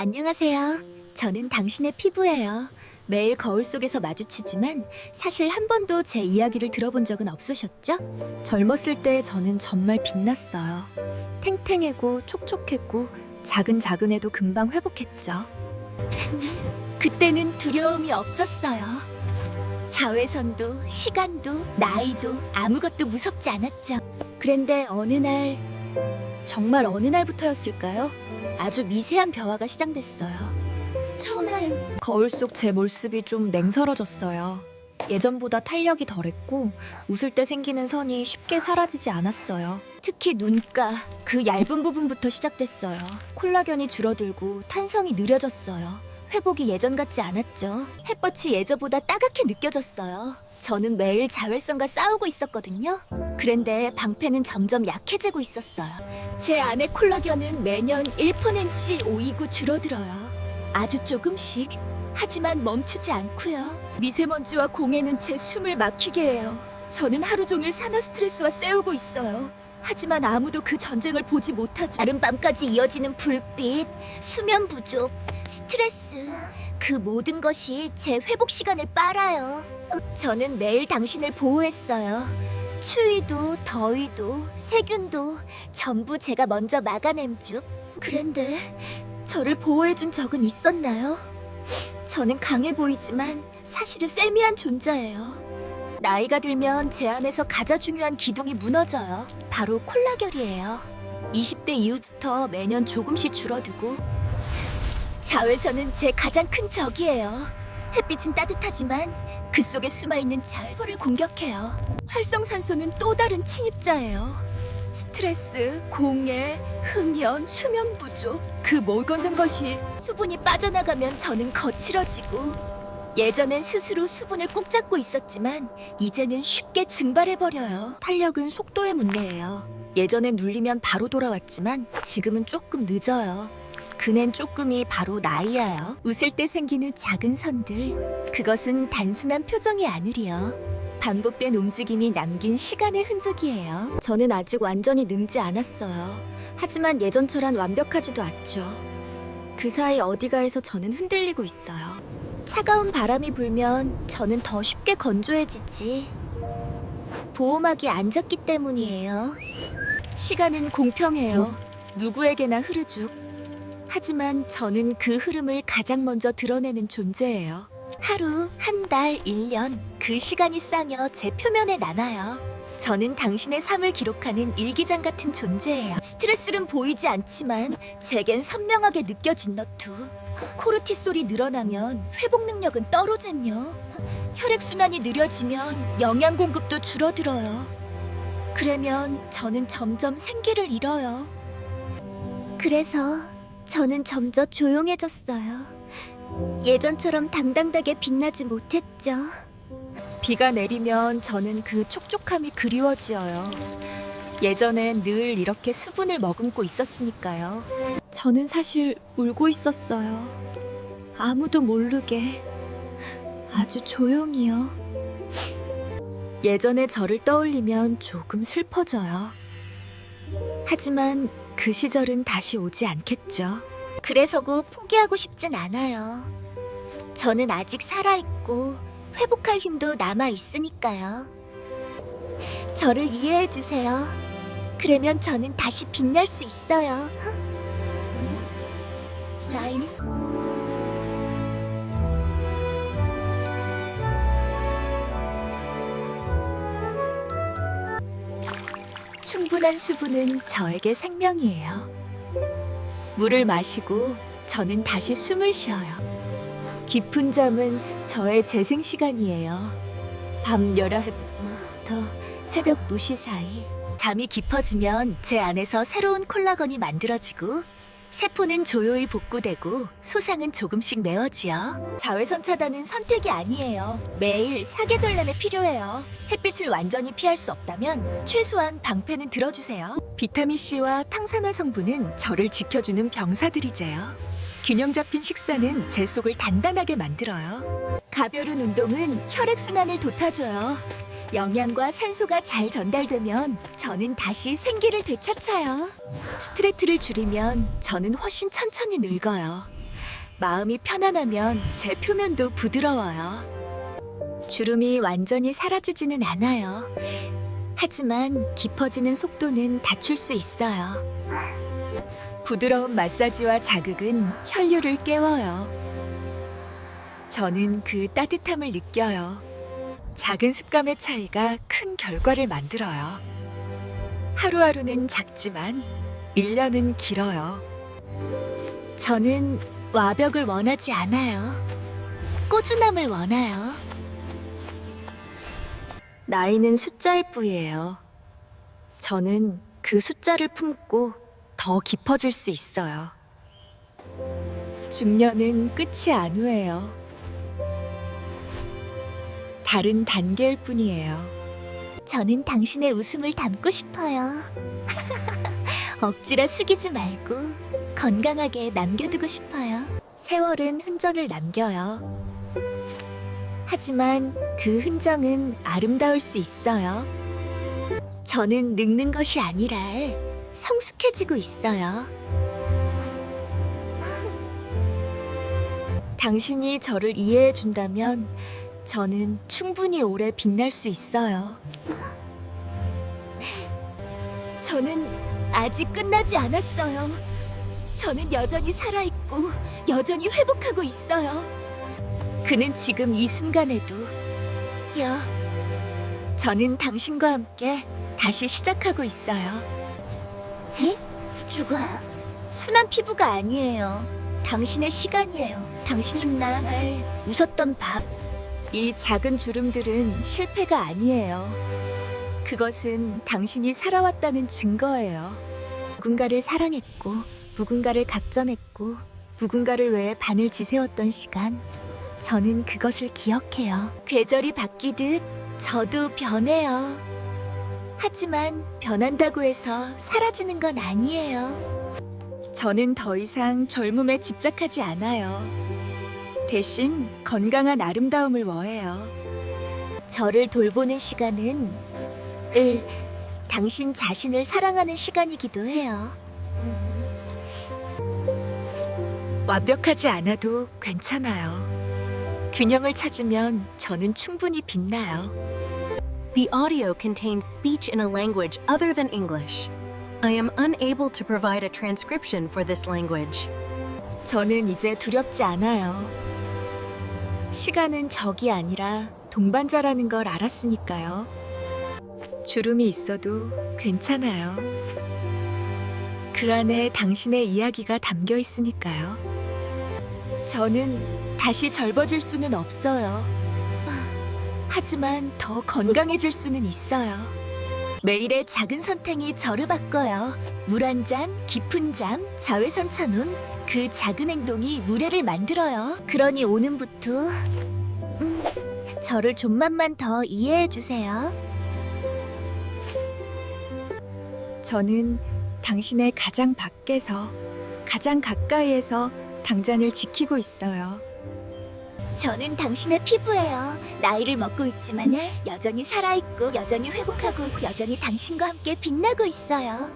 안녕하세요. 저는 당신의 피부예요. 매일 거울 속에서 마주치지만 사실 한 번도 제 이야기를 들어본 적은 없으셨죠? 젊었을 때 저는 정말 빛났어요. 탱탱하고 촉촉했고 작은 해도 금방 회복했죠. 그때는 두려움이 없었어요. 자외선도 시간도 나이도 아무것도 무섭지 않았죠. 그런데 정말 어느 날부터였을까요? 아주 미세한 변화가 시작됐어요. 처음엔 거울 속 제 모습이 좀 냉설어졌어요. 예전보다 탄력이 덜했고 웃을 때 생기는 선이 쉽게 사라지지 않았어요. 특히 눈가, 그 얇은 부분부터 시작됐어요. 콜라겐이 줄어들고 탄성이 느려졌어요. 회복이 예전 같지 않았죠. 햇볕이 예전보다 따갑게 느껴졌어요. 저는 매일 자외선과 싸우고 있었거든요. 그런데 방패는 점점 약해지고 있었어요. 제 안의 콜라겐은 매년 1%씩 오이고 줄어들어요. 아주 조금씩. 하지만 멈추지 않고요. 미세먼지와 공해는 제 숨을 막히게 해요. 저는 하루 종일 산화 스트레스와 싸우고 있어요. 하지만 아무도 그 전쟁을 보지 못하죠. 다른 밤까지 이어지는 불빛, 수면 부족, 스트레스, 그 모든 것이 제 회복 시간을 빨아요. 저는 매일 당신을 보호했어요. 추위도 더위도 세균도 전부 제가 먼저 막아냄쭉. 그런데 저를 보호해준 적은 있었나요? 저는 강해 보이지만 사실은 세미한 존재예요. 나이가 들면 제 안에서 가장 중요한 기둥이 무너져요. 바로 콜라겐이에요. 20대 이후부터 매년 조금씩 줄어들고 자외선은 제 가장 큰 적이에요. 햇빛은 따뜻하지만 그 속에 숨어있는 자외선을 공격해요. 활성산소는 또 다른 침입자예요. 스트레스, 공해, 흡연, 수면 부족, 그 모든 것이 수분이 빠져나가면 저는 거칠어지고 예전엔 스스로 수분을 꾹 잡고 있었지만 이제는 쉽게 증발해버려요. 탄력은 속도의 문제예요. 예전엔 눌리면 바로 돌아왔지만 지금은 조금 늦어요. 그넨 조금이 바로 나이야요. 웃을 때 생기는 작은 선들, 그것은 단순한 표정이 아니리요. 반복된 움직임이 남긴 시간의 흔적이에요. 저는 아직 완전히 능지 않았어요. 하지만 예전처럼 완벽하지도 않죠. 그 사이 어디가에서 저는 흔들리고 있어요. 차가운 바람이 불면 저는 더 쉽게 건조해지지. 보호막이 안 젖기 때문이에요. 시간은 공평해요. 누구에게나 흐르죽. 하지만 저는 그 흐름을 가장 먼저 드러내는 존재예요. 하루, 한 달, 1년 그 시간이 쌓여 제 표면에 나나요. 저는 당신의 삶을 기록하는 일기장 같은 존재예요. 스트레스는 보이지 않지만 제겐 선명하게 느껴진 너투. 코르티솔이 늘어나면 회복 능력은 떨어졌요. 혈액순환이 느려지면 영양 공급도 줄어들어요. 그러면 저는 점점 생기를 잃어요. 그래서 저는 점점 조용해졌어요. 예전처럼 당당하게 빛나지 못했죠. 비가 내리면 저는 그 촉촉함이 그리워지어요. 예전엔 늘 이렇게 수분을 머금고 있었으니까요. 저는 사실 울고 있었어요. 아무도 모르게 아주 조용히요. 예전의 저를 떠올리면 조금 슬퍼져요. 하지만 그 시절은 다시 오지 않겠죠. 그래서고 포기하고 싶진 않아요. 저는 아직 살아있고 회복할 힘도 남아있으니까요. 저를 이해해주세요. 그러면 저는 다시 빛날 수 있어요. 나인. 충분한 수분은 저에게 생명이에요. 물을 마시고 저는 다시 숨을 쉬어요. 깊은 잠은 저의 재생 시간이에요. 밤 11시부터 새벽 2시 사이. 잠이 깊어지면 제 안에서 새로운 콜라겐이 만들어지고 세포는 조용히 복구되고 소상은 조금씩 메워지요. 자외선 차단은 선택이 아니에요. 매일 사계절 내내 필요해요. 햇빛을 완전히 피할 수 없다면 최소한 방패는 들어주세요. 비타민C와 탄산화 성분은 저를 지켜주는 병사들이제요. 균형 잡힌 식사는 제 속을 단단하게 만들어요. 가벼운 운동은 혈액순환을 돋아줘요. 영양과 산소가 잘 전달되면 저는 다시 생기를 되찾아요. 스트레스를 줄이면 저는 훨씬 천천히 늙어요. 마음이 편안하면 제 표면도 부드러워요. 주름이 완전히 사라지지는 않아요. 하지만 깊어지는 속도는 낮출 수 있어요. 부드러운 마사지와 자극은 혈류를 깨워요. 저는 그 따뜻함을 느껴요. 작은 습관의 차이가 큰 결과를 만들어요. 하루하루는 작지만 1년은 길어요. 저는 와벽을 원하지 않아요. 꾸준함을 원해요. 나이는 숫자일 뿐이에요. 저는 그 숫자를 품고 더 깊어질 수 있어요. 중년은 끝이 아니에요. 다른 단계일 뿐이에요. 저는 당신의 웃음을 담고 싶어요. 억지로 숙이지 말고 건강하게 남겨두고 싶어요. 세월은 흔적을 남겨요. 하지만 그 흔적은 아름다울 수 있어요. 저는 늙는 것이 아니라 성숙해지고 있어요. 당신이 저를 이해해 준다면 저는 충분히 오래 빛날 수 있어요. 저는 아직 끝나지 않았어요. 저는 여전히 살아있고 여전히 회복하고 있어요. 그는 지금 이 순간에도 저는 당신과 함께 다시 시작하고 있어요. 에? 죽어? 순한 피부가 아니에요. 당신의 시간이에요. 당신은 날 웃었던 밤. 이 작은 주름들은 실패가 아니에요. 그것은 당신이 살아왔다는 증거예요. 누군가를 사랑했고, 누군가를 각전했고, 누군가를 위해 반을 지새웠던 시간. 저는 그것을 기억해요. 계절이 바뀌듯 저도 변해요. 하지만 변한다고 해서 사라지는 건 아니에요. 저는 더 이상 젊음에 집착하지 않아요. 대신 건강한 아름다움을 원해요. 저를 돌보는 시간은 당신 자신을 사랑하는 시간이기도 해요. 완벽하지 않아도 괜찮아요. 균형을 찾으면 저는 충분히 빛나요. The audio contains speech in a language other than English. I am unable to provide a transcription for this language. 저는 이제 두렵지 않아요. 시간은 적이 아니라 동반자라는 걸 알았으니까요. 주름이 있어도 괜찮아요. 그 안에 당신의 이야기가 담겨 있으니까요. 저는 다시 젊어질 수는 없어요. 하지만 더 건강해질 수는 있어요. 매일의 작은 선택이 저를 바꿔요. 물 한 잔, 깊은 잠, 자외선 차는 그 작은 행동이 무례를 만들어요. 그러니 오늘부터 저를 좀만만 더 이해해 주세요. 저는 당신의 가장 밖에서, 가장 가까이에서 당잔을 지키고 있어요. 저는 당신의 피부예요. 나이를 먹고 있지만 여전히 살아있고 여전히 회복하고 여전히 당신과 함께 빛나고 있어요.